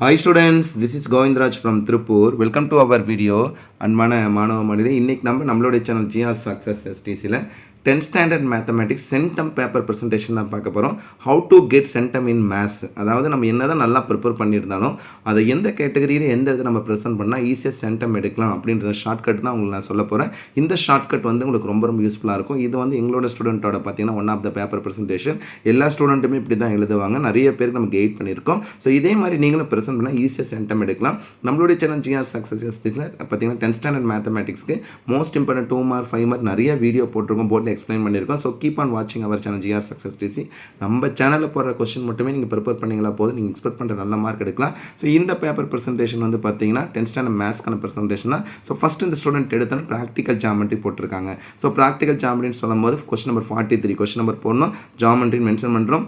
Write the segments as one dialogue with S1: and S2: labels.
S1: Hi students, this is Govindraj from Tripur. Welcome to our video. அன்பான மாணவ மனிதரே, இன்னைக்கு நம்மளுடைய சேனல் ஜிஆர் சக்ஸஸ் எஸ்டிசியில் 10th standard mathematics centum paper presentation தான் பார்க்க போகிறோம். How to get centum in maths. அதாவது நம்ம என்ன தான் நல்லா ப்ரிப்பேர் பண்ணியிருந்தாலும் அதை எந்த கேட்டகரியில் எந்த இதை நம்ம ப்ரெசென்ட் பண்ணால் ஈஸியாக சென்டம் எடுக்கலாம் அப்படின்ற ஷார்ட்கட் தான் உங்களுக்கு நான் சொல்ல போகிறேன். இந்த ஷார்ட்கட் வந்து உங்களுக்கு ரொம்ப ரொம்ப யூஸ்ஃபுல்லாக இருக்கும். இது வந்து எங்களோட ஸ்டூடெண்ட்டோட பார்த்தீங்கன்னா one of the paper presentation. எல்லா ஸ்டூடெண்ட்டுமே இப்படி தான் எழுதுவாங்க. நிறைய பேருக்கு நம்ம கெயிட் பண்ணியிருக்கோம். ஸோ இதே மாதிரி நீங்களும் ப்ரெசென்ட் பண்ணால் ஈஸியாக சென்டம் எடுக்கலாம். நம்மளுடைய சேனல் ஜிஆர் சக்ஸஸ் எஸ்டிஸில் பார்த்தீங்கன்னா 10th ஸ்டாண்டர்ட் மேத்தமெட்டிக்ஸ்க்கு மோஸ்ட் இம்பார்ட்டன்ட் 2 மார்க் 5 மார்க் நிறைய வீடியோ போட்டிருக்கோம், போர்டில் எக்ஸ்பிளைன் பண்ணியிருக்கோம். ஸோ கீப் ஆன் வாட்சிங் our channel GR success DC. நம்ம சேனலில் போகிற கொஸ்டின் மட்டுமே நீங்கள் ப்ரிப்பேர் பண்ணிங்களா போதும், நீங்கள் எக்ஸ்பெக்ட் பண்ணுற நல்ல மார்க் எடுக்கலாம். ஸோ இந்த பேப்பர் ப்ரெசன்டேஷன் வந்து பார்த்தீங்கன்னா 10th ஸ்டாண்டர்ட் மேத்ஸ்க்கான ப்ரெசன்டேஷன் தான். ஸோ ஃபஸ்ட் இந்த ஸ்டூடெண்ட் எடுத்தோன்னா ப்ராக்டிக்கல் ஜாமெட்ரி போட்டிருக்காங்க. ஸோ ப்ராக்டிக்கல் ஜாமெட்ரின்னு சொல்லும் போது கொஸ்டின் நம்பர் 43 கொஸ்டின் நம்பர் போடணும், ஜாமெட்ரின்னு மென்ஷன் பண்ணுறோம்.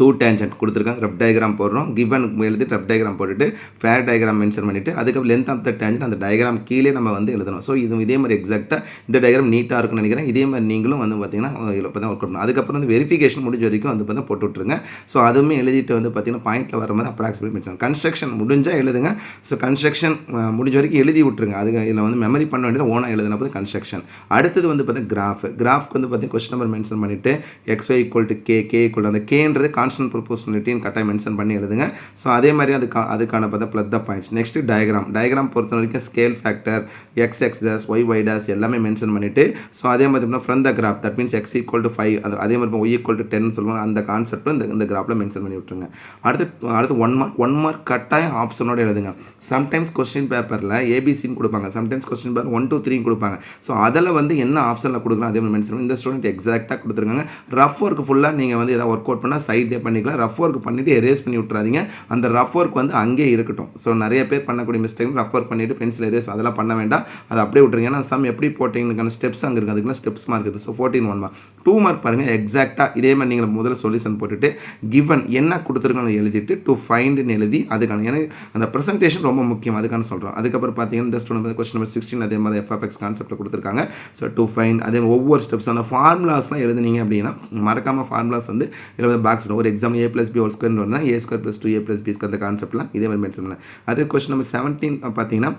S1: 2 டேஞ்சன்ட் கொடுத்துருக்காங்க, ரஃப் டயக்ராம் போடுறோம், கிவன் எழுதி ரஃப் டயக்ராம் போட்டுட்டு ஃபேர் டயக்ராம் மென்ஷன் பண்ணிவிட்டு அதுக்கப்புறம் லென்த் ஆஃப் த டேஞ்சன்ட் அந்த டயக்ராம் கீழே நம்ம வந்து எழுதணும். ஸோ இது இதே மாதிரி எக்ஸாக்டாக இந்த டயக்ராம் நீட்டாக இருக்குன்னு நினைக்கிறேன். இதே மாதிரி நீங்களும் வந்து பார்த்தீங்கன்னா இப்போ தான் ஒர்க் பண்ணணும். அதுக்கப்புறம் வந்து வெரிஃபிகேஷன் முடிஞ்ச வரைக்கும் வந்து பார்த்தா போட்டு விட்ருங்க. ஸோ அதுவுமே எழுதிட்டு வந்து பார்த்தீங்கன்னா பாயிண்ட்டில் வர மாதிரி அப்ராக்சிமேட் மென்ஷன். கன்ஸ்ட்ரக்ஷன் முடிஞ்சால் எழுதுங்க. ஸோ கன்ஸ்ட்ரக்ஷன் முடிஞ்ச வரைக்கும் எழுதி விட்ருங்க. அது இதில் வந்து மெமரி பண்ண வேண்டியது ஓனாக எழுதின போது கன்ஸ்ட்ரக்ஷன். அடுத்தது வந்து பார்த்தீங்கன்னா கிராஃப்க்கு வந்து பார்த்தீங்கன்னா கொஸ்டின் நம்பர் மென்ஷன் பண்ணிவிட்டு xy equal to K equal அந்த கேன்றது கான்ஸ்டன்ட் ப்ரொபோஷனல் கட்டாயம் மென்ஷன் பண்ணி எழுதுங்க. ஸோ அதே மாதிரி அதுக்கான பார்த்தா plus the points. Next diagram பொறுத்த வரைக்கும் scale factor X axis Y axis எல்லாமே மென்ஷன் பண்ணிவிட்டு ஸோ அதே மாதிரி from the graph that means X equal to 5 அதே மாதிரி ஒய் ஈக்குவல் டு 10 சொல்லுவாங்க. அந்த கான்செப்டும் இந்த கிராஃபில் மென்ஷன் பண்ணி விட்டுருங்க. அடுத்து 1 மார்க் கட்டாயம் ஆப்ஷனோட எழுதுங்க. சம்டைம்ஸ் கொஸ்டின் பேப்பரில் ஏபிசின்னு கொடுப்பாங்க, சம்டைம்ஸ் கொஸ்டின் பேப்பர் 1 2 3 கொடுப்பாங்க. ஸோ அதில் வந்து என்ன ஆப்ஷனில் கொடுக்கலாம் அதே மாதிரி மென்ஷன் பண்ணி இந்த ஸ்டூடெண்ட் எக்ஸாக்டாக கொடுத்துருக்காங்க. ரஃப் ஒர்க் ஃபுல்லாக நீங்கள் வந்து எதாவது ஒர்க் அவுட் பண்ணால் சைட்லேயே பண்ணிக்கலாம். ரஃப் ஒர்க் பண்ணிவிட்டு எரேஸ் பண்ணி விட்றாதீங்க. அந்த ரஃப் ஒர்க் வந்து அங்கே இருக்கட்டும். ஸோ நிறைய பேர் பண்ணக்கூடிய மிஸ்டேக் ரஃப் ஒர்க் பண்ணிவிட்டு பென்சில் எரேஸ் அதெல்லாம் பண்ண வேண்டாம், அதை அப்படியே விட்டுருங்க. ஏன்னா சம் எப்படி போட்டிங்கன்னு ஸ்டெப்ஸ் அங்கே இருக்குது, அதுக்குலாம் ஸ்டெப்ஸ் மார்க் இருக்குது. ஸோ 14 1 மார்க் 2 மார்க் பாருங்கள். எக்ஸாக்டாக இதே மாதிரி நீங்கள் முதல்ல சொல்யூஷன் போட்டுட்டு கிவன் என்ன கொடுத்துருக்கோன்னு எழுதிட்டு டு ஃபைண்டுன்னு எழுதி அதுக்கான ஏன்னா அந்த ப்ரெசன்டேஷன் ரொம்ப முக்கியம், அதுக்கான சொல்கிறோம். அதுக்கப்புறம் பார்த்தீங்கன்னா இந்த ஸ்டூடெண்ட் கொஸ்டின் நம்பர் 16 அதே மாதிரி எஃப்எஃப்எக்ஸ் கான்செப்ட்டில் கொடுத்துருக்காங்க. ஸோ டு ஃபைண்ட் அதே ஒவ்வொரு ஸ்டெப்ஸ் அந்த ஃபார்முலாஸ்லாம் எழுதுனீங்க அப்படின்னா மறக்காமல் ஃபார்முலாஸ் வந்து இதில் பாக்ஸ் ஒரு எக்ஸாம் a + b ஹோல் ஸ்கொயர்னு வருதுன்னா a² + 2a + b அந்த கான்செப்ட்லாம் இதே மாதிரி மென்ஷன் பண்ணேன். அதே கொஸ்டின் நம்பர் 17 பார்த்தீங்கன்னா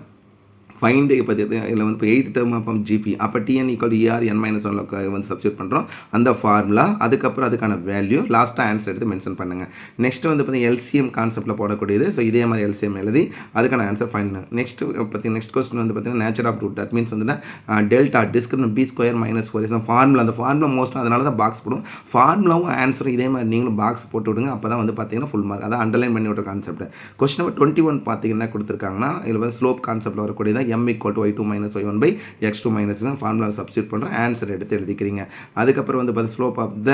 S1: ஃபைண்ட் பற்றி இதில் வந்து இப்போ 8th டேர்ம் ஆஃப் ஜிபி அப்போ டிஎன் ஈக்குவல் ER n-1 வந்து சப்ஸ்டியூட் பண்ணுறோம். அந்த ஃபார்முலா அதுக்கப்புறம் அதுக்கான வேல்யூ லாஸ்ட்டாக ஆன்சர் எடுத்து மென்ஷன் பண்ணுங்கள். நெக்ஸ்ட் வந்து பார்த்தீங்கன்னா எல்சிஎம் கான்செப்ட்டில் போடக்கூடியது. ஸோ இதே மாதிரி எல்சிஎம் எழுதி அதுக்கான ஆன்சர் ஃபைண்ட் பண்ணுங்க. நெக்ஸ்ட் கொஸ்டின் வந்து பார்த்தீங்கன்னா nature of root that means வந்து டெல்டா டிஸ்கிரிப்ட் b² - 4 ஃபார்முலா. அந்த ஃபார்முலா மோஸ்ட்டாக அதனால தான் பாக்ஸ் போடும். ஃபார்முலாவும் ஆன்சரும் இதே மாதிரி நீங்களும் பாக்ஸ் போட்டு விடுங்க. அப்போ தான் வந்து பார்த்தீங்கன்னா ஃபுல் மார்க். அதான் அண்டர்லைன் பண்ணி விட்ற கான்செப்ட். கொஸ்டின் நம்பர் 21 பார்த்தீங்கன்னா கொடுத்துருக்காங்கன்னா இதில் வந்து slope கான்செப்ட்டில் வரக்கூடியதான் m = y2 - y1 / x2 - தான் ஃபார்முலா சப்ஸ்டியூட் பண்ணுறேன். ஆன்சர் எடுத்து எழுதிக்கிறீங்க. அதுக்கப்புறம் வந்து பார்த்தீங்கன்னா ஸ்லோப் ஆஃப் த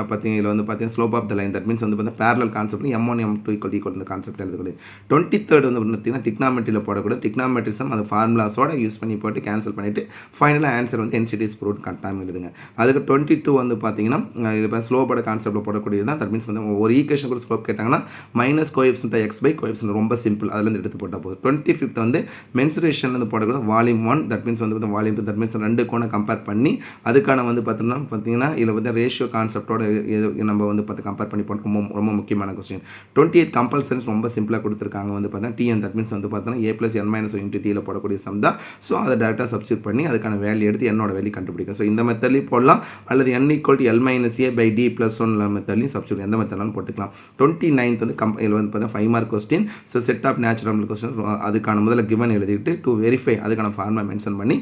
S1: பார்த்தீங்கன்னா வந்து பார்த்தீங்கன்னா slope of the line that means வந்து பார்த்தீங்கன்னா பேரலல் கான்செப்ட் m1 m2 = இந்த கான்செப்ட் எழுதக்கூடிய 23rd வந்து பார்த்தீங்கன்னா டிக்னாமெட்ரியில் போடக்கூடிய டிக்னாமெட்ரிசம் அந்த ஃபார்முலாஸோட யூஸ் பண்ணி போட்டு கேன்சல் பண்ணிவிட்டு ஃபைனலாக ஆன்சர் வந்து NCT's ப்ரூவ்ட் கட்டாயம் எழுதுங்க. அதுக்கு 22 வந்து பார்த்தீங்கன்னா இப்போ ஸ்லோப்போட கான்செப்ட்டில் போடக்கூடியது தான். தட் மீன்ஸ் வந்து ஒரு ஈக்குவேஷன் கூட ஸ்லோப் கேட்டாங்கன்னா மைனஸ் கோஎஃபிஷியன்ட் x / கோஎஃபிஷியன்ட் ரொம்ப சிம்பிள், அதுலேருந்து எடுத்து போட்டால் போதும். 25th வந்து மென்சுரேஷன்லேருந்து போடக்கூடிய வால்யூம் 1 தட் மீன்ஸ் வந்து வால்யூம் 2 தட் மீன்ஸ் ரெண்டு கோணை கம்பேர் பண்ணி அதுக்கான வந்து பார்த்தீங்கன்னா இதில் வந்து ரேஷியோ கான்செப்டோட நம்ம வந்து பார்த்து கம்பேர் பண்ணி போட்டு ரொம்ப முக்கியமான கொஸ்டின். 28th கம்பல்சன்ஸ் ரொம்ப சிம்பிளாக கொடுத்துருக்காங்க. வந்து பார்த்தீங்கன்னா டிஎன் தட் மீன்ஸ் வந்து பார்த்தீங்கன்னா a + n - 1 × t போடக்கூடிய சம் தான். ஸோ அதை டேரெக்டாக சப்ஸ்டியூட் பண்ணி அதுக்கான வேல்யூ எடுத்து என்னோட வேல்யூ கண்டுபிடிக்கும். ஸோ இந்த மெத்தட்லையும் போடலாம் அல்லது n = L - a/d + 1 மெத்தட்லையும் சப்ஸ்டியூட் எந்த மெத்தட்னாலும் போட்டுக்கலாம். 29th வந்து இதில் வந்து பார்த்தீங்கன்னா 5 mark question. So set of natural number question அதுக்கான முதல்ல கிவன் எழுதிட்டு டு வெரிஃபை அதுக்கான ஃபார்முலா மென்ஷன் பண்ணி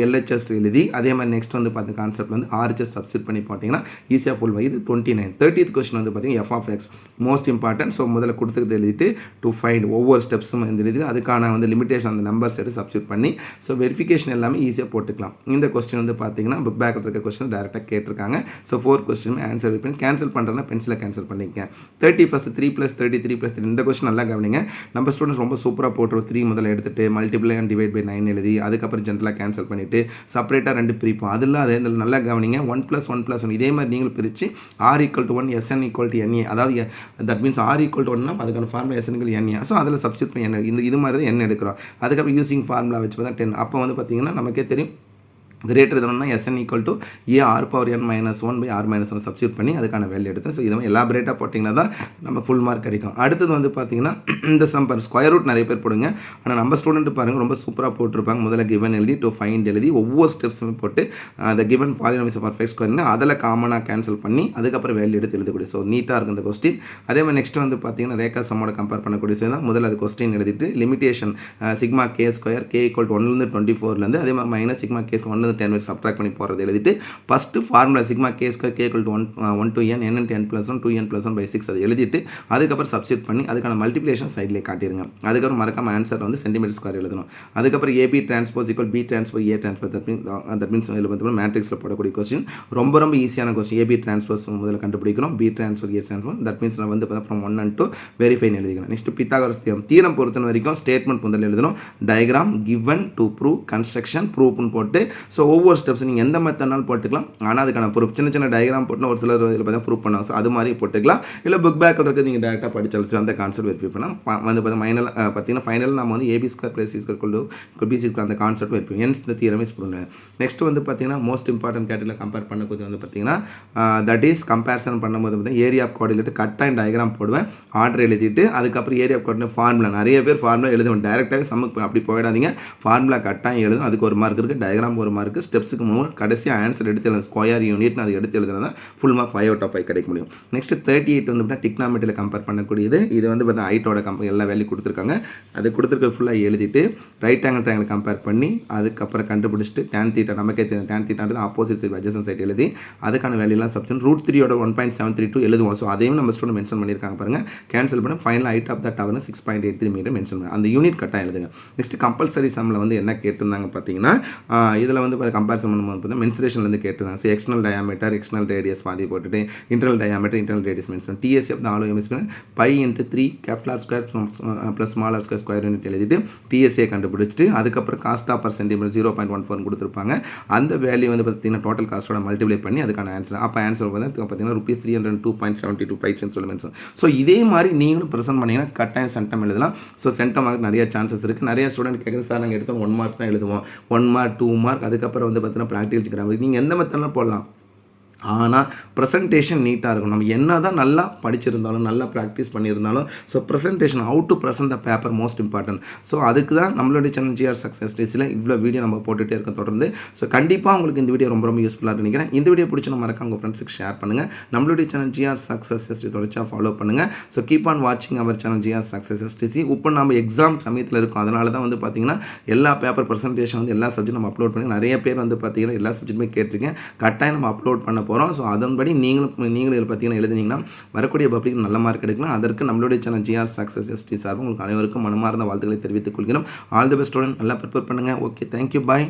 S1: LHS எழுதி அதே மாதிரி நெக்ஸ்ட் வந்து பார்த்து கான்செப்ட் வந்து RHS சப்ஸ்டியூட் பண்ணி போட்டிங்கன்னா ஈஸியாக ஃபுல் இது 29. 30th கொஸ்டின் வந்து பார்த்தீங்கன்னா f(x) மோஸ்ட் இம்பார்ட்டன்ட். ஸோ முதல்ல கொடுத்துக்கிறது எழுதிட்டு டு ஃபைண்ட் ஒவ்வொரு ஸ்டெப்ஸும் எழுதி அதுக்கான வந்து லிமிடேஷன் அந்த நம்பர்ஸ் எடுத்து சப்ஸ்டியூட் பண்ணி ஸோ வெரிஃபிகேஷன் எல்லாமே ஈஸியாக போட்டுக்கலாம். இந்த கொஸ்டின் வந்து பார்த்தீங்கன்னா புக் பேக்கில் இருக்க கொஸ்டின் டேரெக்டாக கேட்டிருக்காங்க. ஸோ 4 கொஸ்டின் ஆன்சர் பண்ணி கேன்சல் பண்ணுறதுனா பென்சிலில் கேன்சல் பண்ணிக்கங்க. 31st 3 + 33 + 3 இந்த கொஸ்டின் நல்லா கவனிங்க. நம்ம ஸ்டூடெண்ட்ஸ் ரொம்ப சூப்பராக போட்டுரும். 3 முதல்ல எடுத்துட்டு மல்டிப்ளை அண்ட் டிவைட் பை 9 எழுதி அதுக்கப்புறம் ஜென்ரலாக கேன்சல் பண்ணிவிட்டு செப்பரேட்டாக 2 பிரிப்போம். அதெல்லாம் அதே நல்லா கவனிங்க. 1 + 1 + 1 இதே மாதிரி நீங்களும் பிரித்து r = 1 SN = NA அதாவது தட் மீன்ஸ் r = 1 அதுக்கான ஃபார்முலா SN = NA. ஸோ அதில் சப்ஸ்டியூட் பண்ணி இது மாதிரி தான் என்ன எடுக்கிறோம். அதுக்கப்புறம் யூசிங் ஃபார்முலா வச்சு பார்த்தா 10. அப்போ வந்து பார்த்தீங்கன்னா நமக்கே தெரியும் கிரேட்டர் தென்னா SN equal to AR⁻n-1/R-1 substitute பண்ணி அதுக்கான வேல்யூ எடுத்தேன். ஸோ இதை எலாபரேட்டாக போட்டிங்கன்னா தான் நம்ம ஃபுல் மார்க் கிடைக்கும். அடுத்தது வந்து பார்த்தீங்கன்னா இந்த சம்பர் ஸ்கொயர் ரூட் நிறைய பேர் போடுங்க. ஆனால் நம்ம ஸ்டூடெண்ட் பாருங்கள் ரொம்ப சூப்பராக போட்டிருப்பாங்க. முதல்ல கிவன் எழுதி டு ஃபைண்ட் எழுதி ஒவ்வொரு ஸ்டெப்ஸுமே போட்டு அந்த கிவன் பாலினாமியல் பர்ஃபெக்ட் ஸ்கொயர்னு அதில் காமனாக கேன்சல் பண்ணி அதுக்கப்புறம் வேல்யூ எடுத்து எழுதக்கூடிய ஸோ நீட்டாக இருக்கும் இந்த கொஸ்டின். அதே மாதிரி நெக்ஸ்ட் வந்து பார்த்தீங்கன்னா ரேகா சம்மோட கம்பேர் பண்ணக்கூடிய தான் முதல்ல அது கொஸ்டின் எழுதிட்டு limitation sigma K square K equal to 1 to 24 அதே மாதிரி minus sigma K 1 to 10 subtract பண்ணி போகிறது எழுதிட்டு first formula sigma K square K equal to 1 to n into n+1 2n+1/6 அது எழுதிட்டு அதுக்கப்புறம் சப்ஸ்டியூட் பண்ணி அதுக்கான மல்டிப்ளிகேஷன் சைட்லேயே காட்டிடுங்க. அதுக்கப்புறம் மறக்காம ஆன்சர் வந்து சென்டிமீட்டர் ஸ்கொயர் எழுதணும். அதுக்கப்புறம் AB transpose equal B transpose A transpose that means மேட்ரிக்ஸில் போடக்கூடிய கொஸ்டின் ரொம்ப ஈஸியான கொஸ்டின். AB டிரான்ஸ்போஸ் முதல்ல கண்டுபிடிக்கணும், B transpose A transpose that means நான் வந்து ஃப்ரம் 1 and 2 வெரிஃபைன்னு எழுதிக்கணும். நெக்ஸ்ட் பித்தாகரஸ் தியரம் பொறுத்த வரைக்கும் ஸ்டேட்மெண்ட் முதல்ல எழுதணும், diagram given to prove construction ப்ரூஃப்னு போட்டு ஸோ ஒவ்வொரு ஸ்டெப்ஸ் நீங்கள் எந்த மெத்தட்னாலும் போட்டுக்கலாம். ஆனால் அதுக்கான ப்ரூஃப் சின்ன டயக்ராம் போட்டு ஒரு சிலர் இதில் பார்த்தா ப்ரூஃப் பண்ணலாம். ஸோ அது மாதிரி போட்டுக்கலாம். இல்லை புக் பேக்கில் இருக்கிறது நீங்கள் டேரெக்டாக படிச்சாலும் அந்த கான்செப்ட் வெரிஃபை பண்ணலாம். வந்து பார்த்தீங்கன்னா ஃபைனல் நம்ம வந்து AB square + C square = BC square அந்த கான்செப்ட் வெரிஃபை ஹென்ஸ் இந்த தியரம் இஸ் ப்ரூவ்டு. நெக்ஸ்ட் வந்து பார்த்தீங்கன்னா மோஸ்ட் இம்பார்ட்டன்ட் கேட்டகரியில் கம்பேர் பண்ணக்கூடிய வந்து பார்த்தீங்கன்னா தட் இஸ் கம்பேரிசன் பண்ணும்போது பார்த்தீங்கன்னா ஏரியா ஆஃப் கோஆர்டினேட் கட்டாயம் டயக்ராம் போடுவேன், ஆர்டர் எழுதிட்டு அதுக்கப்புறம் ஏரியா ஆஃப் கோஆர்டினேட் ஃபார்முலா நிறைய பேர் ஃபார்முலா எழுதுவேன். டேரெக்டாகவே சம்முக்கு அப்படி போயிடாதீங்க, ஃபார்முலா கட்டாயம் எழுதும். அதுக்கு ஒரு மார்க் இருக்குது, டயக்ராம் ஒரு மார்க், ஸ்டெப்ஸுக்கு 3 கடைசியாக ஆன்சர் எடுத்து எழுதும். ஸ்கொயர் யூனிட்னு அது எடுத்து எழுதுனா ஃபுல் மார்க் 5 out of 5 கிடைக்க முடியும். நெக்ஸ்ட் 38 வந்து பார்த்தீங்கன்னா டிக்னாமெட்ரியில் கம்பேர் பண்ணக்கூடியது. இது வந்து பார்த்தீங்கன்னா ஹைட்டோட எல்லா வேல்யூ கொடுத்துருக்காங்க. அது கொடுத்துருக்க ஃபுல்லாக எழுதிட்டு ரைட் ஆங்கிள் ட்ரையாங்கிள் கம்பேர் பண்ணி அதுக்கப்புறம் கண்டுபிடிச்சிட்டு tan θ நமக்கே tan θன்றது ஆப்போசிட் சைடு அட்ஜசன்ட் சைடு எழுதி அதுக்கான வேல்யூலாம் சப்ஸ்டியூட் √3 1.732 எழுதுவோம். ஸோ அதையும் நம்ம ஸ்டூடெண்ட் மென்ஷன் பண்ணியிருக்காங்க பாருங்கள். கேன்சல் பண்ணி final height of the tower 6.83 metre mention பண்ணி அந்த யூனிட் கட்டாக எழுதுங்க. நெக்ஸ்ட் கம்பல்சரி சம்மில் வந்து என்ன கேட்டிருந்தாங்க பார்த்தீங்கன்னா இதில் வந்து கம்பேரிசன் பண்ணும்போது பார்த்தீங்கன்னா மென்சுரேஷன்லேருந்து கேட்டிருந்தாங்க. So external diameter external radius பாதி போட்டுட்டு internal diameter internal radius mention TSF the hollow hemisphere pi × 3 capital square plus small square square unit எழுதிட்டு TSA கண்டுபிடிச்சிட்டு அதுக்கப்புறம் காஸ்ட் ஆஃப் பர் சென்டிமீட்டர் 0.14 கொடுத்துருப்பாங்க. அந்த வேல்யூ வந்து பார்த்தீங்கன்னா டோட்டல் காஸ்ட்டோட மல்டிப்ளை பண்ணி அதுக்கான ஆன்சர். அப்போ ஆன்சர் வந்து பார்த்தீங்கன்னா ₹302.72 சொல்லி மென்ஷன். ஸோ இதே மாதிரி நீங்களும் ப்ரெசென்ட் பண்ணிங்கன்னா கட்டாயம் சென்டம் எழுதலாம். ஸோ சென்டம் மார்க் நிறைய சான்சஸ் இருக்குது. நிறைய ஸ்டூடெண்ட் கேட்குறது சார் நாங்கள் எடுத்தோம் 1 மார்க் தான் எழுதுவோம், 1 மார்க் 2 மார்க் அதுக்கப்புறம் வந்து பார்த்தீங்கன்னா ப்ராக்டிகல் கிராமர் நீங்கள் எந்த மெத்தட்லாம் போடலாம். ஆனால் ப்ரெசன்டேஷன் நீட்டாக இருக்கும். நம்ம என்ன தான் நல்லா படிச்சிருந்தாலும் நல்லா ப்ராக்டிஸ் பண்ணியிருந்தாலும் so presentation how to present the paper most important. So அதுக்கு தான் நம்மளுடைய சேனல் GR சக்ஸஸ் டேஸில் இவ்வளோ வீடியோ நம்ம போட்டுகிட்டே இருக்க தொடர்ந்து. ஸோ கண்டிப்பாக உங்களுக்கு இந்த வீடியோ ரொம்ப யூஸ்ஃபுல்லாக நினைக்கிறேன். இந்த வீடியோ பிடிச்சி மறக்காம உங்கள் ஃப்ரெண்ட்ஸுக்கு ஷேர் பண்ணுங்கள். நம்மளுடைய சேனல் GR சக்ஸஸ் டேஸ் தொடர்ச்சியாக ஃபாலோ பண்ணுங்கள். ஸோ கீப் ஆன் வாட்சிங் our channel GR success days. இப்போ நம்ம எக்ஸாம் சமயத்தில் இருக்கும், அதனால தான் வந்து பார்த்தீங்கன்னா எல்லா பேப்பர் ப்ரெசன்டேஷன் வந்து எல்லா சப்ஜெக்ட் நம்ம அப்லோட் பண்ணி நிறைய பேர் வந்து பார்த்தீங்கன்னா எல்லா சப்ஜெக்ட்டுமே கேட்டிருக்கேன். கட்டாயம் நம்ம அப்லோட் பண்ண போகிறோம். ஸோ அதன்படி நீங்களும் இதில் பார்த்தீங்கன்னா எழுதினீங்கன்னா வரக்கூடிய பப்ளிக் நல்ல மார்க் எடுக்கலாம். அதற்கு நம்மளுடைய சேனல் GR சக்ஸஸ் ST சார்பு உங்களுக்கு அனைவருக்கும் மனமார்ந்த வாழ்த்துக்களை தெரிவித்துக் கொள்கிறோம். ஆல் தி பெஸ்ட் ஸ்டூடெண்ட், நல்லா ப்ரிப்பேர் பண்ணுங்கள். ஓகே, தேங்க்யூ, பாய்.